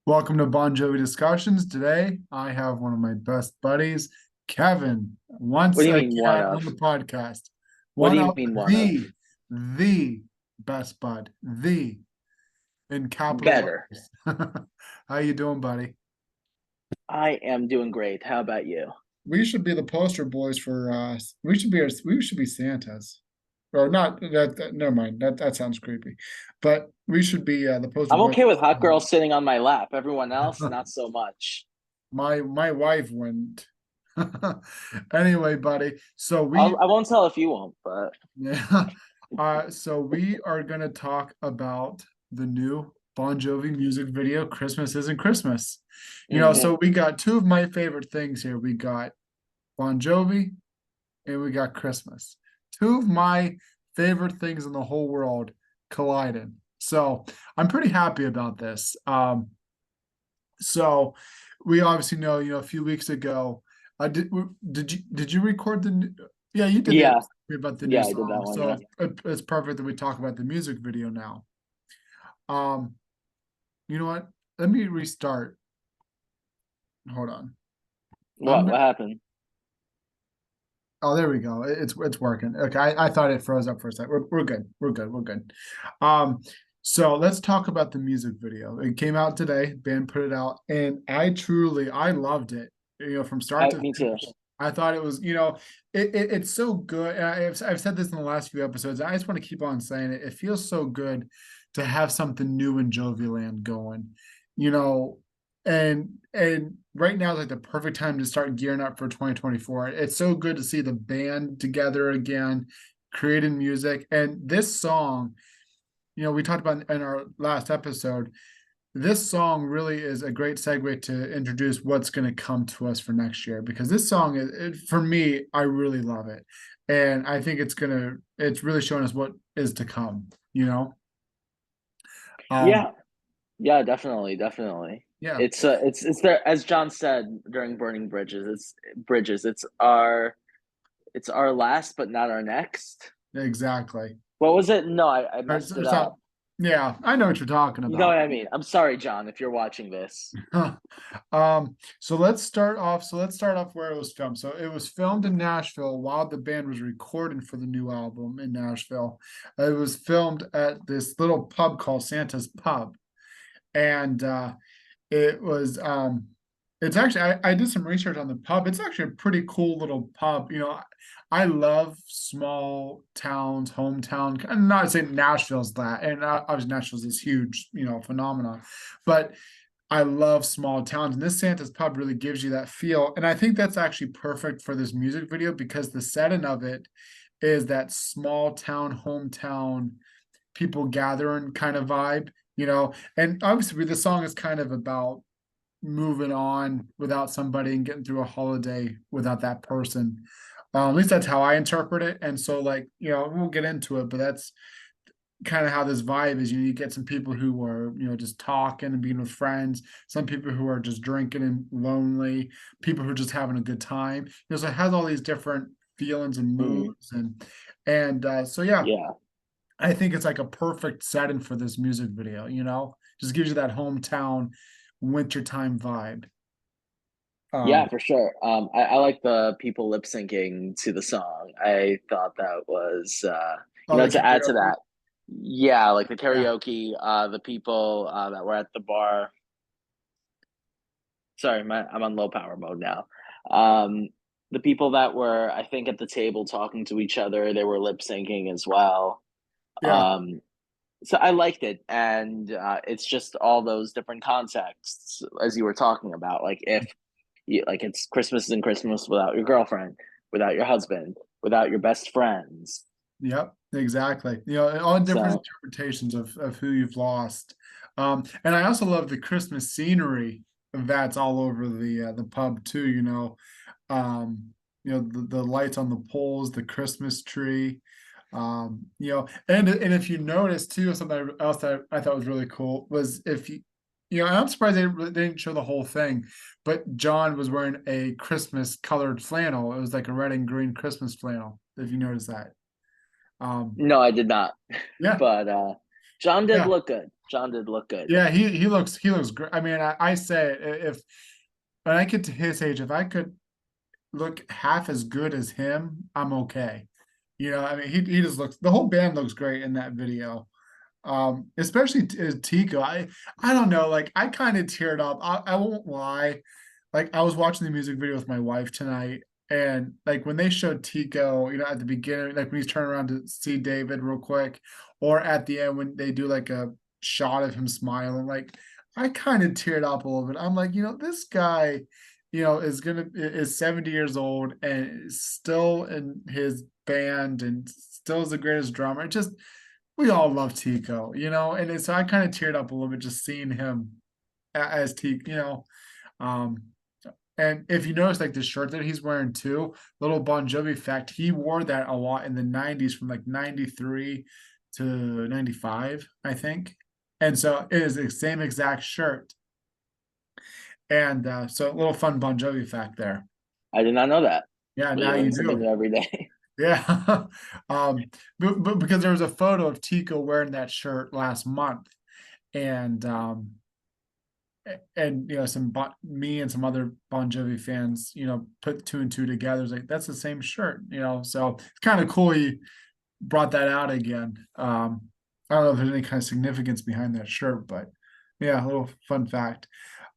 Welcome to Bon Jovi Discussions. Today, I have one of my best buddies, Kevin, What once do you mean one again on of? the podcast. What do One you of mean one of? the best bud, the in capital Better. letters. How you doing, buddy? I am doing great. How about you? We should be the poster boys for we should be Santas. Or not never mind. That sounds creepy. But we should be the poster I'm boys. okay with hot girls sitting on my lap. Everyone else, not so much. My wife wouldn't. Anyway, buddy. So I won't tell if you won't, but yeah. So we are gonna talk about the new Bon Jovi music video, Christmas Isn't Christmas. mhm. So we got two of my favorite things here. We got Bon Jovi and we got Christmas. Two of my favorite things in the whole world colliding. So I'm pretty happy about this. So we obviously know, a few weeks ago, did you record yeah, you did the Yeah, about the new yeah, I did that song. one. So Yeah. it's perfect that we talk about the music video now. Um, you know what? Let me restart. Hold on. I'm What happened? Oh, there we go. It's working. Okay, I thought it froze up for a second. We're good. We're good. We're good. Um, so let's talk about the music video. It came out today. Band put it out, and I loved it. From start to Me too. finish. I thought it was, it's so good. And I've said this in the last few episodes. I just want to keep on saying it. It feels so good to have something new in Jovi Land going. You know, and right now is like the perfect time to start gearing up for 2024. It's so good to see the band together again, creating music. And this song, we talked about in our last episode. This song really is a great segue to introduce what's going to come to us for next year, because this song for me, I really love it. And I think it's really showing us what is to come, you know? Um, Yeah, yeah, definitely, definitely. yeah, It's there as John said during Burning Bridges. It's bridges. It's our last, but not our next. exactly. What was it? No, I Or, messed or it up. some, yeah, I know what you're talking You know about. what I mean? I'm sorry, John, if you're watching this. So let's start off where it was filmed. So it was filmed in Nashville while the band was recording for the new album in Nashville. It was filmed at this little pub called Santa's Pub. And it was it's actually I did some research on the pub. It's actually a pretty cool little pub. I love small towns, hometown. I'm not saying Nashville's that, and obviously Nashville's this huge, phenomenon, but I love small towns, and this Santa's Pub really gives you that feel. And I think that's actually perfect for this music video, because the setting of it is that small town, hometown, people gathering kind of vibe, And obviously, the song is kind of about moving on without somebody and getting through a holiday without that person. At least that's how I interpret it. And so, like, we'll get into it, but that's kind of how this vibe is. You get some people who are, just talking and being with friends, some people who are just drinking and lonely, people who are just having a good time. So it has all these different feelings and Mm, moods, so yeah, yeah. I think it's like a perfect setting for this music video, just gives you that hometown wintertime vibe. Yeah, Um, for sure. I like the people lip syncing to the song. I thought that was, oh, the to add to karaoke. that. Yeah, like the Yeah, karaoke, the people that were at the bar. Sorry, I'm on low power mode now. Um, the people that were, I think, at the table talking to each other, they were lip syncing as well. yeah, So I liked it, and it's just all those different contexts as you were talking about. Like if like it's Christmas isn't Christmas without your girlfriend, without your husband, without your best friends. yep, exactly. All different So interpretations of who you've lost. And I also love the Christmas scenery that's all over the pub too. The lights on the poles, the Christmas tree. And if you notice too, something else that I thought was really cool was, if and I'm surprised they didn't show the whole thing, but John was wearing a Christmas colored flannel. It was like a red and green Christmas flannel, if you notice that. Um, no, I did not. yeah, But John did Yeah, look good. John did look good. yeah, he looks great. I mean, I say it, if when I get to his age, if I could look half as good as him, I'm okay. I mean, he just looks. The whole band looks great in that video. Especially Tico. I don't know. Like I kind of teared up. I won't lie. Like I was watching the music video with my wife tonight, and like when they showed Tico, at the beginning, like when he's turning around to see David real quick, or at the end when they do like a shot of him smiling, like I kind of teared up a little bit. I'm like, this guy, is 70 years old and is still in his band and still is the greatest drummer. It just we all love Tico, so I kind of teared up a little bit just seeing him as Tico. Um, and if you notice, like the shirt that he's wearing too, little Bon Jovi fact, he wore that a lot in the '90s from like '93 to '95, I think. And so it is the same exact shirt. And so a little fun Bon Jovi fact there. I did not know that. Yeah, Well, you now you learn something do. new every day. Yeah. But because there was a photo of Tico wearing that shirt last month, and me and some other Bon Jovi fans, put two and two together. It's like that's the same shirt, So it's kind of cool he brought that out again. I don't know if there's any kind of significance behind that shirt, but yeah, a little fun fact.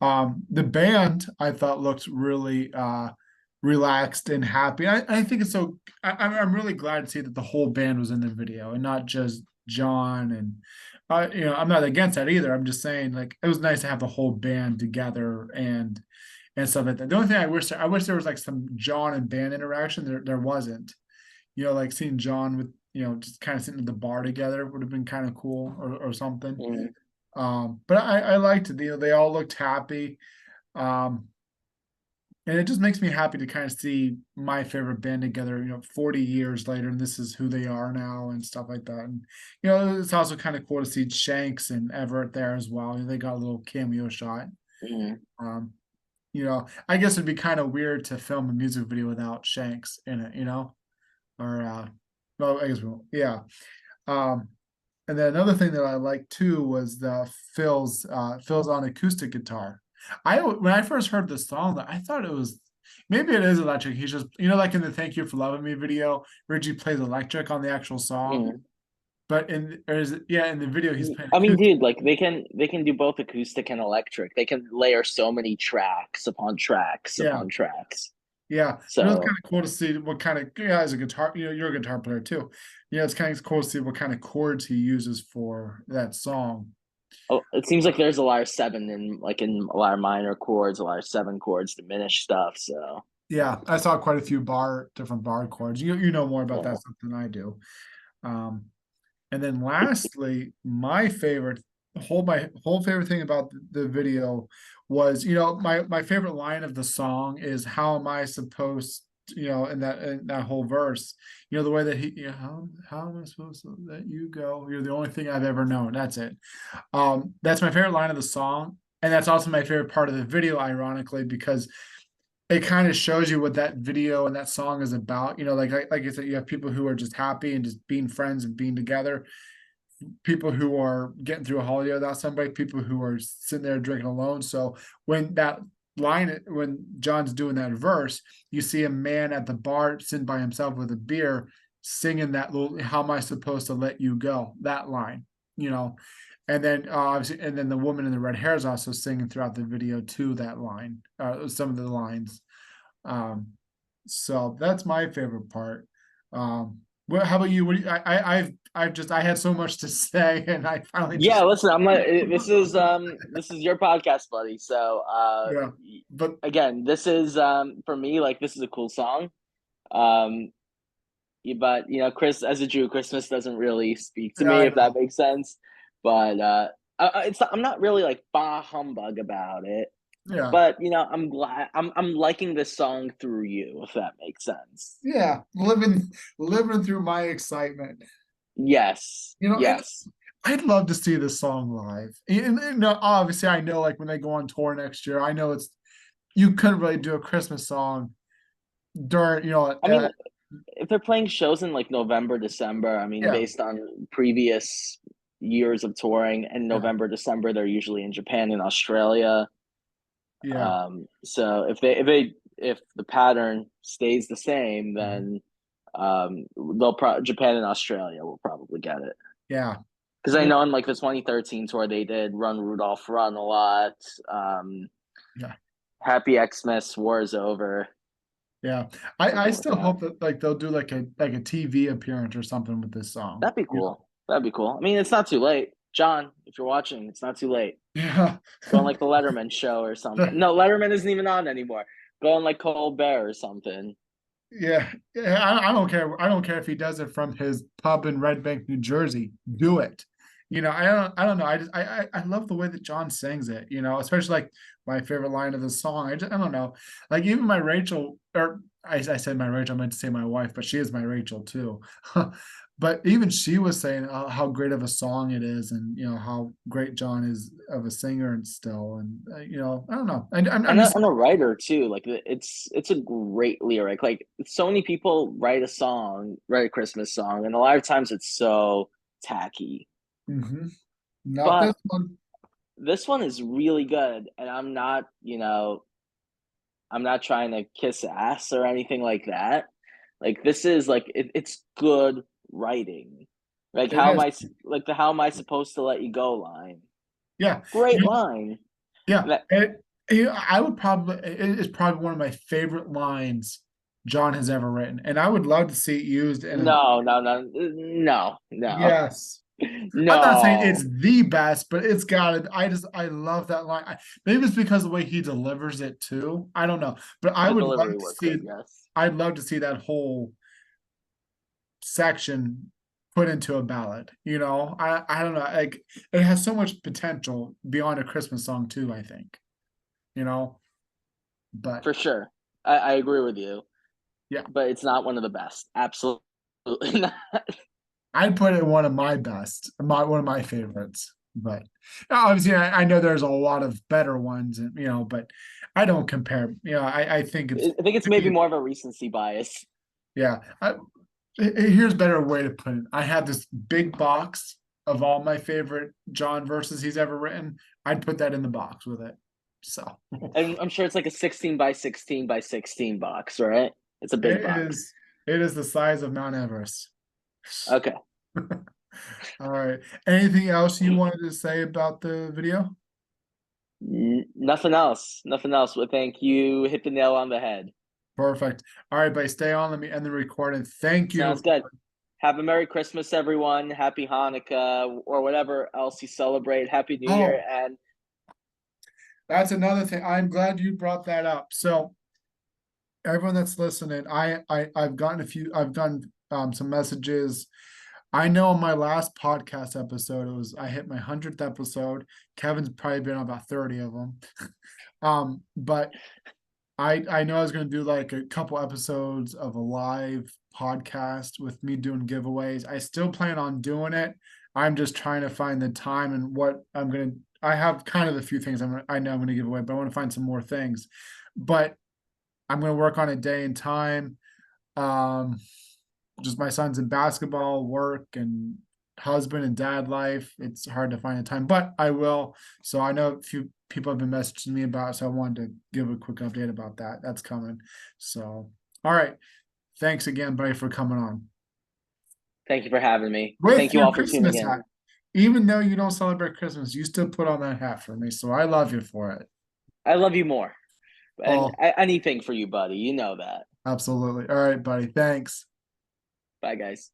The band I thought looked really relaxed and happy. I think it's so. I'm really glad to see that the whole band was in the video and not just John. And I'm not against that either. I'm just saying like it was nice to have the whole band together and stuff like that. The only thing I wish there was like some John and band interaction. There wasn't. Like seeing John with just kind of sitting at the bar together would have been kind of cool or something. Mhm. But I liked it. They all looked happy. Um, and it just makes me happy to kind of see my favorite band together, 40 years later, and this is who they are now and stuff like that. And it's also kind of cool to see Shanks and Everett there as well. They got a little cameo shot. Mhm. Um, I guess it'd be kind of weird to film a music video without Shanks in it, or well, I guess yeah. Um, and then another thing that I liked too was the Phil's on acoustic guitar. When I first heard the song, I thought it was maybe it is electric. He's just like in the "Thank You for Loving Me" video, Reggie plays electric on the actual song, Mhm. but in the video he's playing I mean, acoustic. dude, like they can do both acoustic and electric. They can layer so many tracks upon tracks Yeah, upon tracks. yeah. It was kind So, of cool to see what kind of as a guitar. You're a guitar player too. It's kind of cool to see what kind of chords he uses for that song. oh, it seems like there's a lot of seven in a lot of minor chords, a lot of seven chords, diminished stuff. So, Yeah, I saw quite a few different bar chords. You know more about that yeah. stuff than I do. Um, and then lastly, my whole favorite thing about the video was, my favorite line of the song is "How am I supposed?" In that whole verse, the way that how am I supposed to let you go? You're the only thing I've ever known. That's it. That's my favorite line of the song, and that's also my favorite part of the video, ironically, because it kind of shows you what that video and that song is about. Like I said, you have people who are just happy and just being friends and being together, people who are getting through a holiday without somebody, people who are sitting there drinking alone. So when John's doing that verse, you see a man at the bar sitting by himself with a beer, singing that little "How am I supposed to let you go?" That line, you know. And then obviously, and then the woman in the red hair is also singing throughout the video to that line, some of the lines. Um, so that's my favorite part. How about you? I had so much to say, and I finally Yeah, just listen, I'm not. This is your podcast, buddy. So, yeah. But again, this is for me like this is a cool song. Um, but Chris, as a Jew, Christmas doesn't really speak to yeah, me I if that know. makes sense. But I'm not really like bah humbug about it. Yeah, But I'm glad I'm liking this song through you, if that makes sense. yeah. Living through my excitement. Yes, And yes. I'd love to see this song live. And obviously, I know like when they go on tour next year, I know you couldn't really do a Christmas song during I mean, if they're playing shows in like November, December, I mean, yeah, based on previous years of touring, and Yeah. November, December, they're usually in Japan and Australia. Yeah. So if the pattern stays the same, Mhm. then Japan and Australia will probably get it. Yeah. Because I Yeah. know in like the 2013 tour they did Run Rudolph Run a lot. Um, Yeah. Happy Xmas, War is Over, Yeah. I something like still that. hope that like they'll do like a TV appearance or something with this song. That'd be You cool. That'd be cool. I mean, it's not too late, John. If you're watching, it's not too late. know? Go on like the Letterman show or something. Yeah. No, Letterman isn't even on anymore. Go on like Colbert or something. Yeah, yeah, I don't care. I don't care if he does it from his pub in Red Bank, New Jersey. Do it. I don't know. I love the way that John sings it. Especially like my favorite line of the song. I don't know. Like even my Rachel, or I said my Rachel, I meant to say my wife, but she is my Rachel too. But even she was saying how great of a song it is, and how great John is of a singer and still, and I don't know. I'm just And a writer too. Like it's a great lyric. Like so many people write a Christmas song, and a lot of times it's so tacky. mhm. Not this But one. this one is really good, and I'm not trying to kiss ass or anything like that. Like this is like it's good writing. Like It is. like the "How am I supposed to let you go" line? Yeah. Great line. Yeah, That I would probably it is probably one of my favorite lines John has ever written, and I would love to see it used in a no, no, no, no, no, yes. I'm not saying it's no. the best, but it's got it. I love that line. Maybe it's because of the way he delivers it too. I don't know, but I The would love delivery to was see. good, yes. I'd love to see that whole section put into a ballad. I don't know. Like it has so much potential beyond a Christmas song too. I think. You know, but For sure. I agree with you, yeah. but it's not one of the best. Absolutely not. I'd put it one of my best, one of my favorites. But obviously, I know there's a lot of better ones, and but I don't compare. I think it's I think it's maybe more of a recency bias. yeah. Here's a better way to put it. I have this big box of all my favorite John verses he's ever written. I'd put that in the box with it. So And I'm sure it's like a 16 by 16 by 16 box, right? It's a big it box. is. It is the size of Mount Everest. Okay. All right. Anything else you wanted to say about the video? Nothing else. Nothing else. Well, thank you. Hit the nail on the head. Perfect. All right, buddy, stay on. Let me end the recording. Thank you. Sounds good. Have a Merry Christmas, everyone. Happy Hanukkah or whatever else you celebrate. Happy New Year. Oh, And that's another thing. I'm glad you brought that up. So everyone that's listening, I've gotten I've gotten some messages. I know in my last podcast episode, I hit my 100th episode. Kevin's probably been on about 30 of them. But I know I was going to do like a couple episodes of a live podcast with me doing giveaways. I still plan on doing it. I'm just trying to find the time and what I'm going to. I have kind of a few things I know I'm going to give away, but I want to find some more things. But I'm going to work on a day and time. Um, just my son's in basketball, work, and husband and dad life. It's hard to find the time, but I will. So I know a few people have been messaging me about it, so I wanted to give a quick update about that. That's coming. So, all right. Thanks again, buddy, for coming on. thank you for having me. With Thank you your all for tuning Christmas in. hat. Even though you don't celebrate Christmas, you still put on that hat for me. So I love you for it. I love you more. And Oh, anything for you, buddy. You know that. absolutely. All right, buddy. Thanks. Bye, guys.